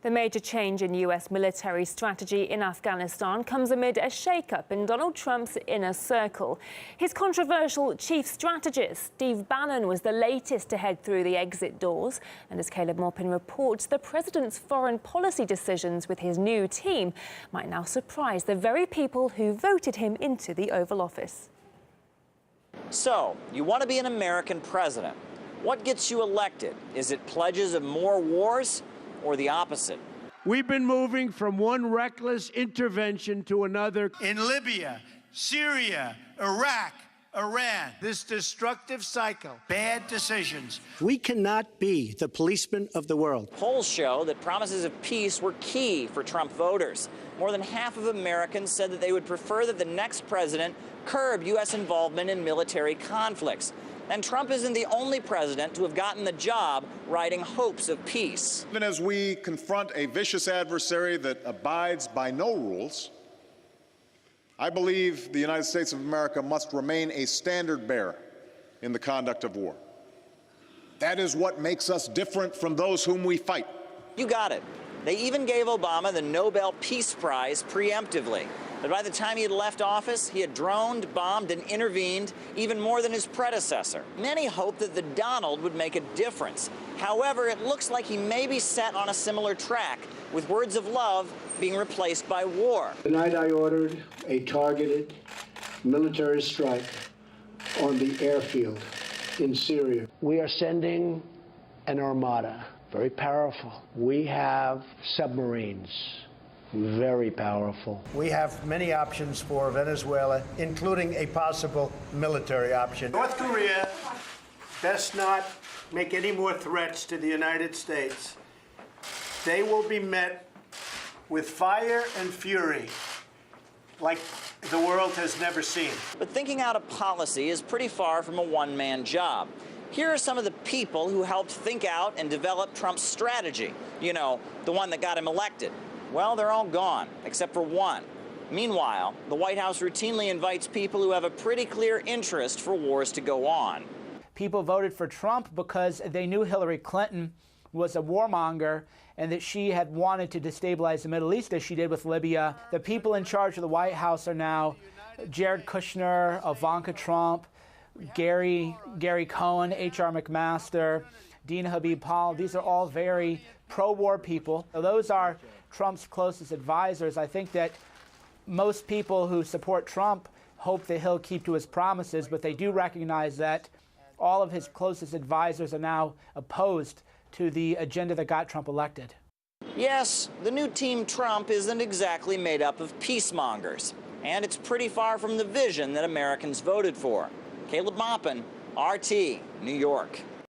The major change in U.S. military strategy in Afghanistan comes amid a shake-up in Donald Trump's inner circle. His controversial chief strategist, Steve Bannon, was the latest to head through the exit doors. And as Caleb Maupin reports, the president's foreign policy decisions with his new team might now surprise the very people who voted him into the Oval Office. So, you want to be an American president. What gets you elected? Is it pledges of more wars or the opposite? We've been moving from one reckless intervention to another. In Libya, Syria, Iraq, Iran, this destructive cycle, bad decisions. We cannot be the policeman of the world. Polls show that promises of peace were key for Trump voters. More than half of Americans said that they would prefer that the next president curb U.S. involvement in military conflicts. And Trump isn't the only president to have gotten the job riding hopes of peace. Even as we confront a vicious adversary that abides by no rules, I believe the United States of America must remain a standard bearer in the conduct of war. That is what makes us different from those whom we fight. You got it. They even gave Obama the Nobel Peace Prize preemptively. But by the time he had left office, he had droned, bombed, and intervened even more than his predecessor. Many hoped that the Donald would make a difference. However, it looks like he may be set on a similar track, with words of love being replaced by war. Tonight I ordered a targeted military strike on the airfield in Syria. We are sending an armada, very powerful. We have submarines. Very powerful. We have many options for Venezuela, including a possible military option. North Korea best not make any more threats to the United States. They will be met with fire and fury like the world has never seen. But thinking out a policy is pretty far from a one-man job. Here are some of the people who helped think out and develop Trump's strategy. You know, the one that got him elected. Well, they're all gone, except for one. Meanwhile, the White House routinely invites people who have a pretty clear interest for wars to go on. People voted for Trump because they knew Hillary Clinton was a warmonger and that she had wanted to destabilize the Middle East as she did with Libya. The people in charge of the White House are now Jared Kushner, Ivanka Trump, Gary Cohn, H.R. McMaster, Dina Habib-Paul. These are all very pro-war people. So those are Trump's closest advisors. I think that most people who support Trump hope that he'll keep to his promises, but they do recognize that all of his closest advisors are now opposed to the agenda that got Trump elected. Yes, the new Team Trump isn't exactly made up of peacemongers, and it's pretty far from the vision that Americans voted for. Caleb Maupin, RT, New York.